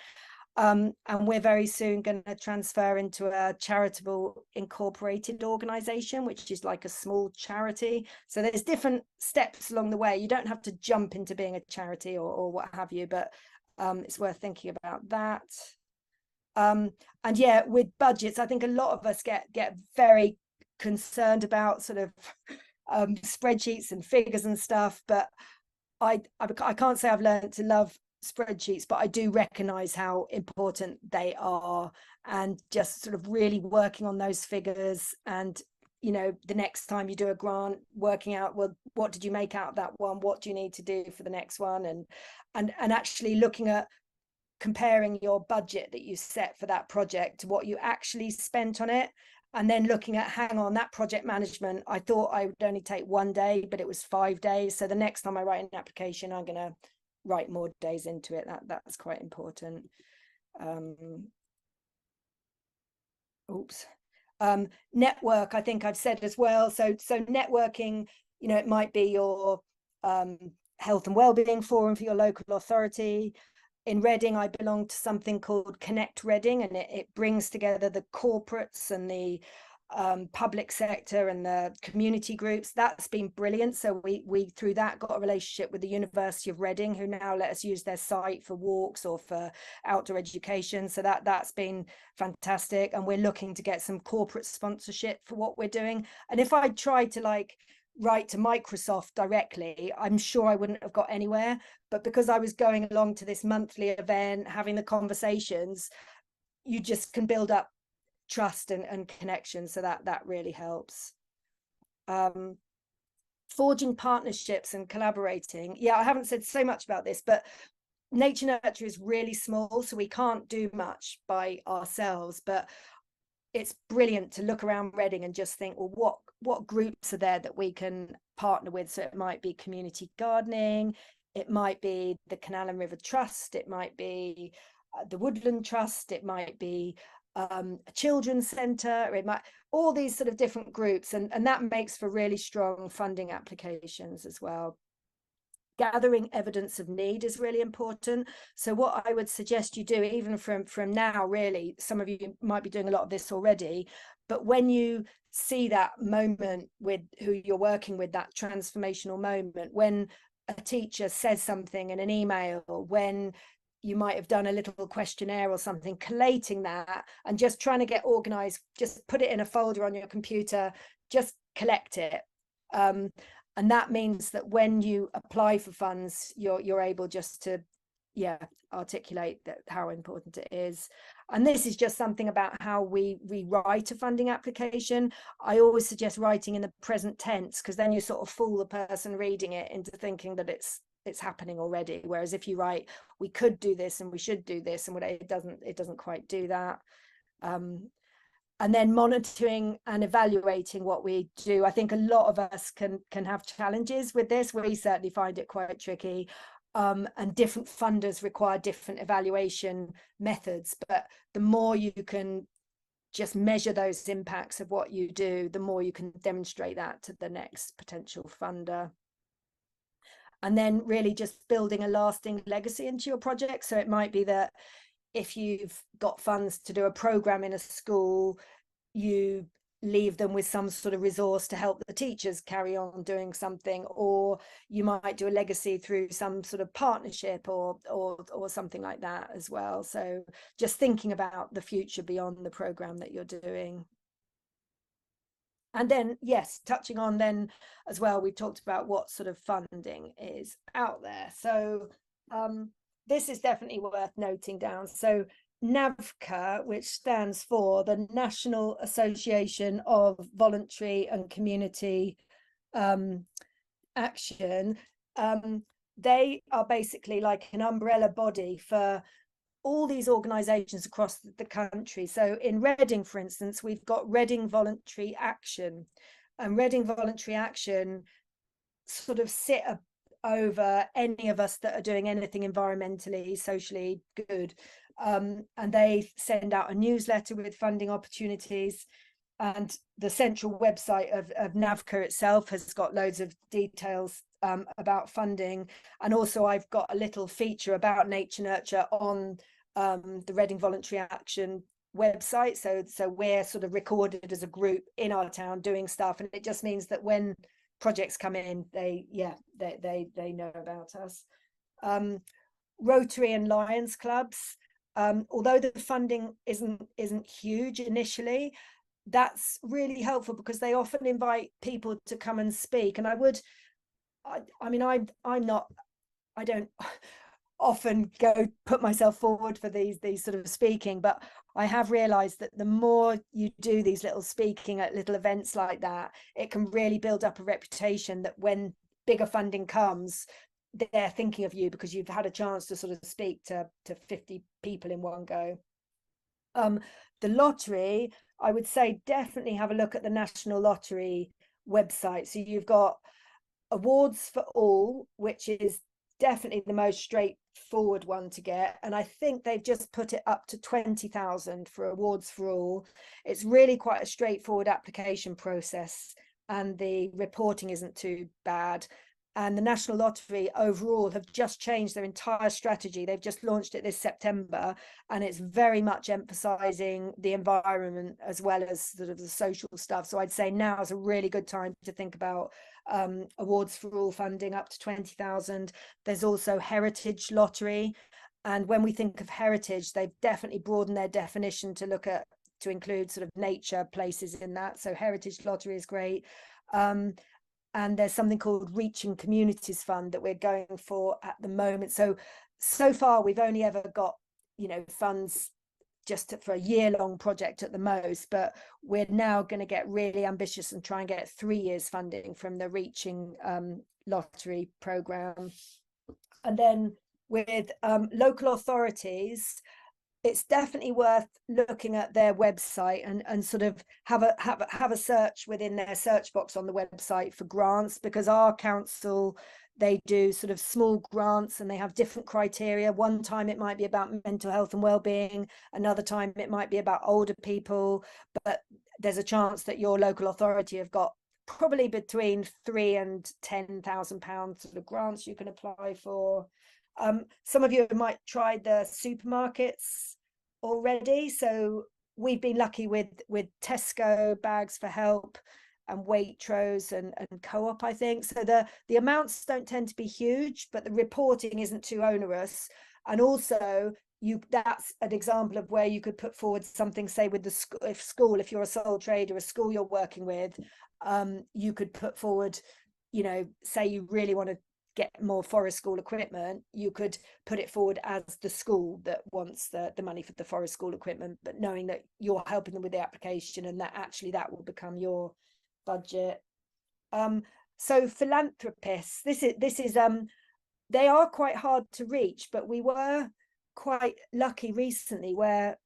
And we're very soon going to transfer into a charitable incorporated organization, which is like a small charity. So there's different steps along the way. You don't have to jump into being a charity or what have you, but it's worth thinking about that. And yeah, with budgets, I think a lot of us get very concerned about sort of spreadsheets and figures and stuff, but I can't say I've learned to love spreadsheets, but I do recognize how important they are, and just sort of really working on those figures. And the next time you do a grant, working out, well, what did you make out of that one, what do you need to do for the next one, and actually looking at comparing your budget that you set for that project to what you actually spent on it. And then looking at, hang on, that project management, I thought I would only take 1 day, but it was 5 days. So the next time I write an application, I'm going to write more days into it. That's quite important. Network, I think I've said as well. So networking, it might be your health and wellbeing forum for your local authority. In Reading, I belong to something called Connect Reading, and it brings together the corporates and the public sector and the community groups. That's been brilliant. So we through that got a relationship with the University of Reading, who now let us use their site for walks or for outdoor education. So that's been fantastic. And we're looking to get some corporate sponsorship for what we're doing. And if I tried to write to Microsoft directly, I'm sure I wouldn't have got anywhere. But because I was going along to this monthly event, having the conversations, you just can build up trust and connection. So that really helps. Forging partnerships and collaborating. Yeah, I haven't said so much about this, but nature nurture is really small, so we can't do much by ourselves. But it's brilliant to look around Reading and just think, well, what groups are there that we can partner with? So it might be community gardening, it might be the Canal and River Trust, it might be the Woodland Trust, it might be a children's centre, it might, all these sort of different groups, and that makes for really strong funding applications as well. Gathering evidence of need is really important. So what I would suggest you do, even from now, really, some of you might be doing a lot of this already, but when you see that moment with who you're working with, that transformational moment, when a teacher says something in an email, when you might have done a little questionnaire or something, collating that and just trying to get organized, just put it in a folder on your computer, just collect it. And that means that when you apply for funds, you're able just to articulate that how important it is. And this is just something about how we write a funding application. I always suggest writing in the present tense, because then you sort of fool the person reading it into thinking that it's happening already. Whereas if you write, we could do this and we should do this, and it doesn't quite do that. and then monitoring and evaluating what we do. I think a lot of us can have challenges with this. We certainly find it quite tricky. And different funders require different evaluation methods, but the more you can just measure those impacts of what you do, the more you can demonstrate that to the next potential funder. And then really just building a lasting legacy into your project. So it might be that if you've got funds to do a program in a school, you leave them with some sort of resource to help the teachers carry on doing something, or you might do a legacy through some sort of partnership or something like that as well. So just thinking about the future beyond the program that you're doing. And then, yes, touching on then as well, we talked about what sort of funding is out there. So this is definitely worth noting down. So NAVCA, which stands for the National Association of Voluntary and Community Action, they are basically like an umbrella body for all these organizations across the country. So in Reading, for instance, we've got Reading Voluntary Action, and Reading Voluntary Action sort of sit over any of us that are doing anything environmentally, socially good. And they send out a newsletter with funding opportunities. And the central website of NAVCA itself has got loads of details about funding. And also I've got a little feature about nature nurture on the Reading Voluntary Action website. So we're sort of recorded as a group in our town doing stuff. And it just means that when projects come in, they know about us. Rotary and Lions clubs, although the funding isn't huge initially, that's really helpful because they often invite people to come and speak. And I don't often go put myself forward for these sort of speaking, but I have realized that the more you do these little speaking at little events like that, it can really build up a reputation that when bigger funding comes, they're thinking of you because you've had a chance to sort of speak to 50 people in one go. The lottery, I would say definitely have a look at the National Lottery website. So you've got Awards for All, which is definitely the most straightforward one to get, and I think they've just put it up to 20,000 for Awards for All. It's really quite a straightforward application process, and the reporting isn't too bad. And the National Lottery overall have just changed their entire strategy. They've just launched it this September, and it's very much emphasizing the environment as well as sort of the social stuff. So I'd say now is a really good time to think about Awards for All funding up to 20,000. There's also Heritage Lottery. And when we think of heritage, they've definitely broadened their definition to include sort of nature places in that. So Heritage Lottery is great. And there's something called Reaching Communities Fund that we're going for at the moment. So far, we've only ever got, funds just for a year-long project at the most, but we're now going to get really ambitious and try and get 3 years funding from the Reaching Lottery program. And then with local authorities, it's definitely worth looking at their website and sort of have a search within their search box on the website for grants, because our council, they do sort of small grants and they have different criteria. One time it might be about mental health and well-being, another time it might be about older people, but there's a chance that your local authority have got probably between £3,000 and £10,000 sort of grants you can apply for. Some of you might try the supermarkets already. So we've been lucky with Tesco, Bags for Help, and Waitrose and Co-op, I think. So the amounts don't tend to be huge, but the reporting isn't too onerous. And also that's an example of where you could put forward something, say with the school, if you're a sole trader, a school you're working with, you could put forward, say you really want to get more forest school equipment, you could put it forward as the school that wants the money for the forest school equipment, but knowing that you're helping them with the application and that actually that will become your budget. So philanthropists, this is they are quite hard to reach, but we were quite lucky recently where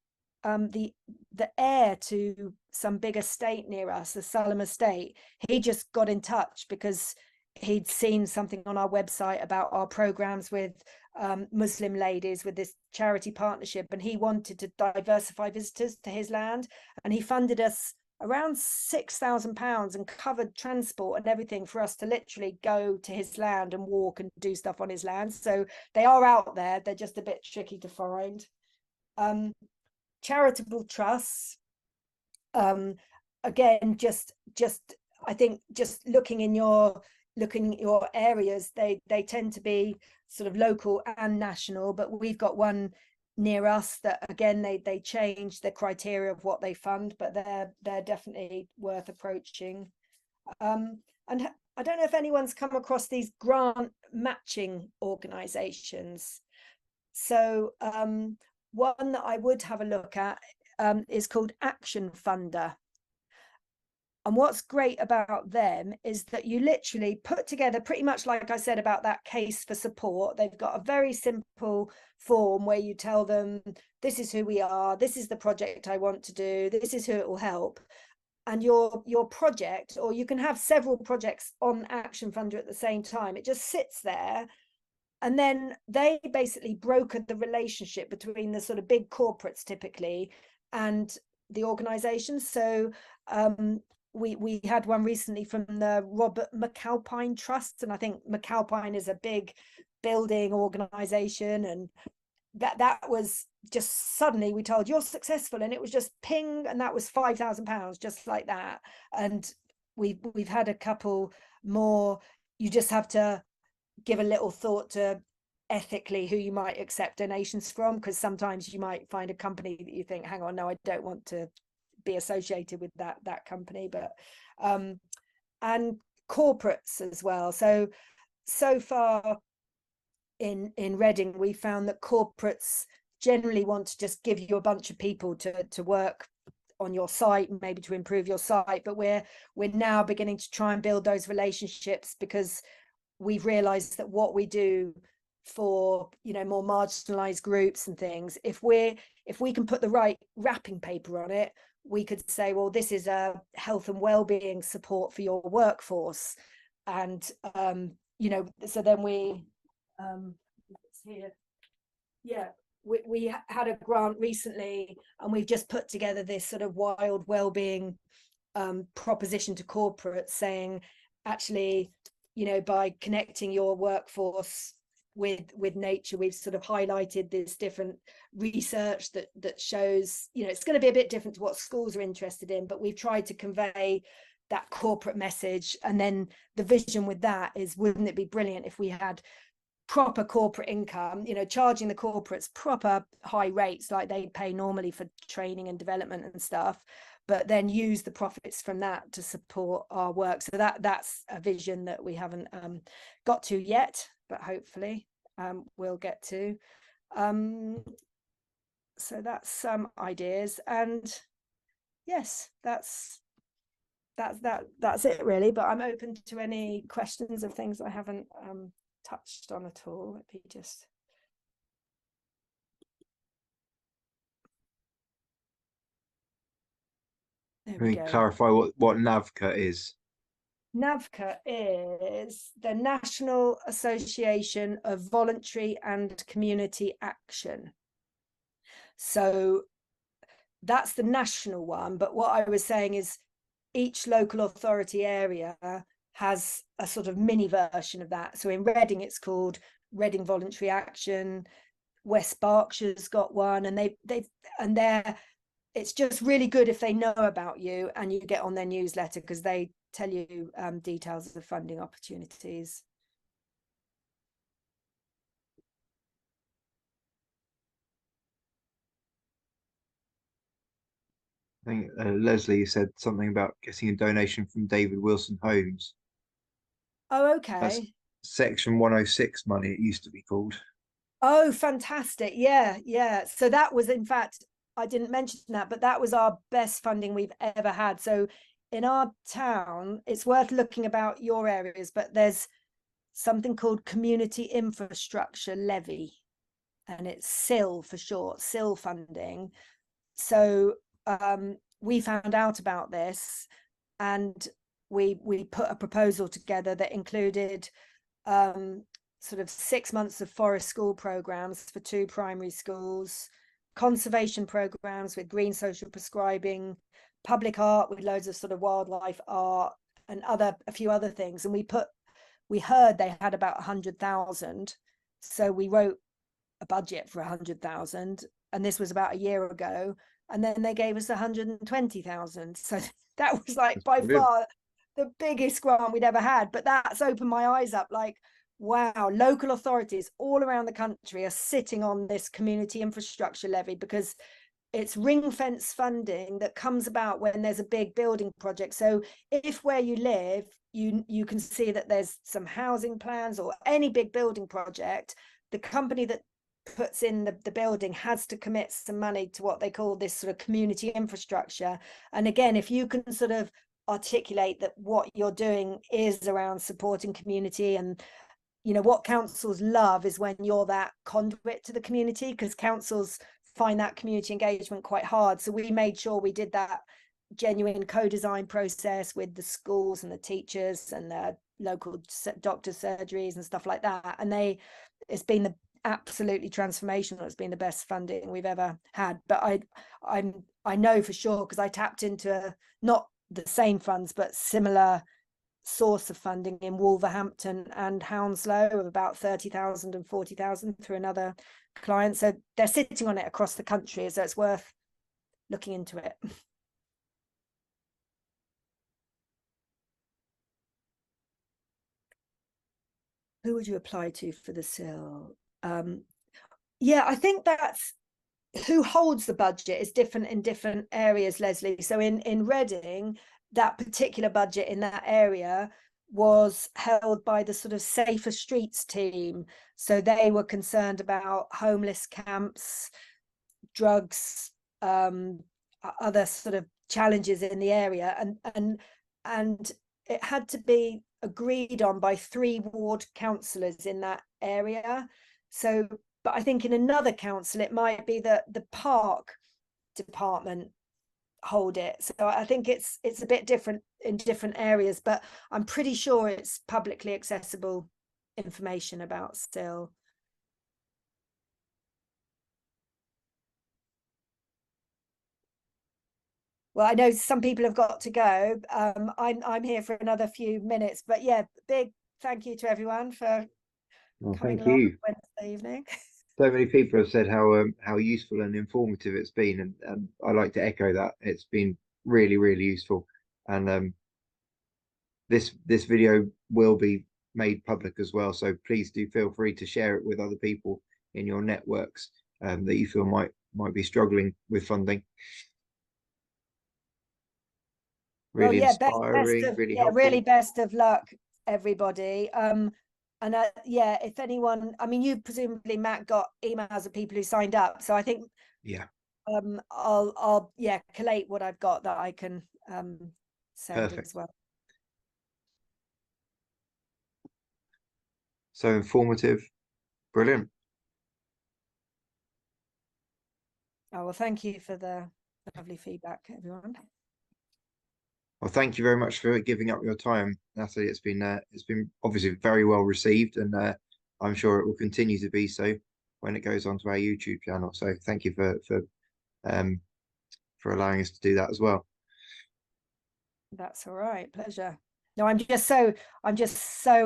the heir to some big estate near us, the Salem estate, he just got in touch because he'd seen something on our website about our programs with Muslim ladies with this charity partnership, and he wanted to diversify visitors to his land, and he funded us around £6,000 and covered transport and everything for us to literally go to his land and walk and do stuff on his land. So they are out there, they're just a bit tricky to find. Charitable trusts, again, just I think just looking in your areas, they tend to be sort of local and national, but we've got one near us that, again, they changed the criteria of what they fund, but they're definitely worth approaching. And I don't know if anyone's come across these grant matching organizations. So one that I would have a look at is called Action Funder. And what's great about them is that you literally put together, pretty much like I said about that case for support, they've got a very simple form where you tell them, this is who we are, this is the project I want to do, this is who it will help. And your project, or you can have several projects on Action Funder at the same time, it just sits there. And then they basically broker the relationship between the sort of big corporates typically and the organizations. So we had one recently from the Robert McAlpine Trust, and I think McAlpine is a big building organization, and that was just suddenly we told, you're successful, and it was just ping, and that was £5,000 just like that. And we've had a couple more. You just have to give a little thought to ethically who you might accept donations from, because sometimes you might find a company that you think, hang on, no, I don't want to be associated with that company. But and corporates as well. So far in Reading, we found that corporates generally want to just give you a bunch of people to work on your site, maybe to improve your site, but we're now beginning to try and build those relationships, because we've realized that what we do for, you know, more marginalized groups and things, if we can put the right wrapping paper on it, we could say, well, this is a health and well-being support for your workforce. And you know, so then we here, yeah, we had a grant recently, and we've just put together this sort of wild well-being proposition to corporates, saying, actually, you know, by connecting your workforce with nature, we've sort of highlighted this different research that shows, you know, it's going to be a bit different to what schools are interested in, but we've tried to convey that corporate message. And then the vision with that is, wouldn't it be brilliant if we had proper corporate income, you know, charging the corporates proper high rates like they pay normally for training and development and stuff, but then use the profits from that to support our work. So that's a vision that we haven't got to yet, but hopefully we'll get to. So that's some ideas, and yes, that's it really. But I'm open to any questions of things I haven't touched on at all. Let me just. There we go. Clarify what NAVCA is. NAVCA is the National Association of Voluntary and Community Action. So that's the national one. But what I was saying is each local authority area has a sort of mini version of that. So in Reading, it's called Reading Voluntary Action. West Berkshire's got one, and they're it's just really good if they know about you and you get on their newsletter, because they tell you details of funding opportunities. I think Leslie said something about getting a donation from David Wilson Homes. Oh, That's okay. Section 106 money, it used to be called. Oh, fantastic. Yeah. So that was, in fact, I didn't mention that, but that was our best funding we've ever had. So in our town, it's worth looking about your areas, but there's something called Community Infrastructure Levy, and it's SIL for short, SIL funding. so we found out about this, and we put a proposal together that included sort of 6 months of forest school programs for 2 primary schools, conservation programs with green social prescribing, public art with loads of sort of wildlife art, and a few other things. And we heard they had about 100,000, so we wrote a budget for 100,000, and this was about a year ago, and then they gave us 120,000. So that was like by far the biggest grant we'd ever had. But that's opened my eyes up, like, wow, local authorities all around the country are sitting on this community infrastructure levy, because it's ring fence funding that comes about when there's a big building project. So if where you live, you can see that there's some housing plans or any big building project, the company that puts in the building has to commit some money to what they call this sort of community infrastructure. And again, if you can sort of articulate that what you're doing is around supporting community, and what councils love is when you're that conduit to the community, because councils find that community engagement quite hard. So we made sure we did that genuine co-design process with the schools and the teachers and the local doctors' surgeries and stuff like that. And it's been absolutely transformational. It's been the best funding we've ever had. But I know for sure, because I tapped into not the same funds but similar source of funding in Wolverhampton and Hounslow of about 30,000 and 40,000 through another client. So they're sitting on it across the country, so it's worth looking into it. Who would you apply to for the SIL? Yeah, I think that's who holds the budget is different in different areas, Leslie. So in Reading, that particular budget in that area was held by the sort of Safer Streets team. So they were concerned about homeless camps, drugs, other sort of challenges in the area, and it had to be agreed on by 3 ward councillors in that area. So, but I think in another council it might be that the park department hold it. So I think it's a bit different in different areas, but I'm pretty sure it's publicly accessible information about still. Well, I know some people have got to go. I'm here for another few minutes, but yeah, big thank you to everyone for coming Thank along you. Wednesday evening. So many people have said how useful and informative it's been, and I like to echo that. It's been really, really useful. And this video will be made public as well, so please do feel free to share it with other people in your networks that you feel might be struggling with funding. Really inspiring, really helpful. Really best of luck, everybody. And yeah, if anyone, I mean, you presumably, Matt, got emails of people who signed up, so I think Yeah, I'll collate what I've got that I can send perfect. as well. So informative, brilliant. Oh, well, thank you for the lovely feedback, everyone. Well, thank you very much for giving up your time, Natalie. It's been obviously very well received, and I'm sure it will continue to be so when it goes onto our YouTube channel. So thank you for allowing us to do that as well. That's all right, pleasure. No, I'm just so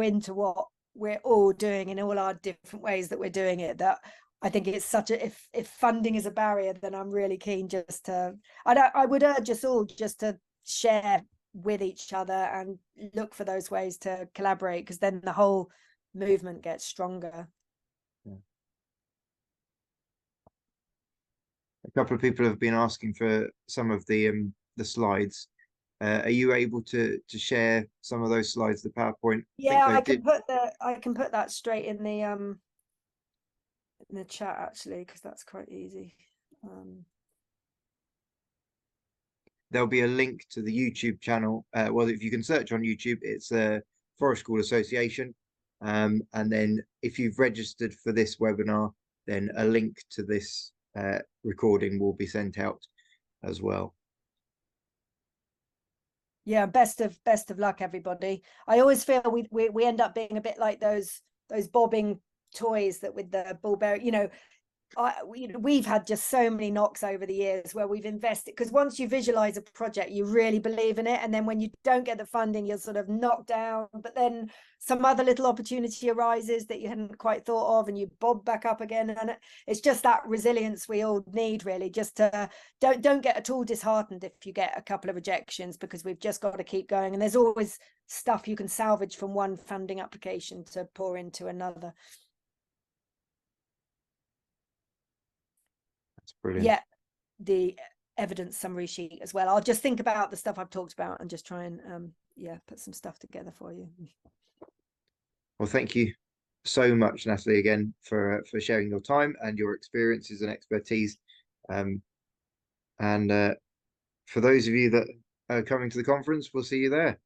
into what we're all doing in all our different ways that we're doing it, that I think it's such a, if funding is a barrier, then I'm really keen just to, I would urge us all just to share with each other and look for those ways to collaborate, because then the whole movement gets stronger. Yeah. A couple of people have been asking for some of the slides. Are you able to share some of those slides, the PowerPoint? Yeah, I can put that straight in the chat, actually, because that's quite easy. There'll be a link to the YouTube channel. Well, if you can search on YouTube, it's a Forest School Association. And then if you've registered for this webinar, then a link to this recording will be sent out as well. Yeah, best of luck, everybody. I always feel we end up being a bit like those bobbing toys that with the ball bearing, we've had just so many knocks over the years where we've invested, because once you visualize a project, you really believe in it, and then when you don't get the funding, you're sort of knocked down, but then some other little opportunity arises that you hadn't quite thought of, and you bob back up again. And it's just that resilience we all need, really, just to don't get at all disheartened if you get a couple of rejections, because we've just got to keep going, and there's always stuff you can salvage from one funding application to pour into another. That's brilliant. Yeah, the evidence summary sheet as well. I'll just think about the stuff I've talked about and just try and put some stuff together for you. Well, thank you so much, Natalie, again for sharing your time and your experiences and expertise. And for those of you that are coming to the conference, we'll see you there.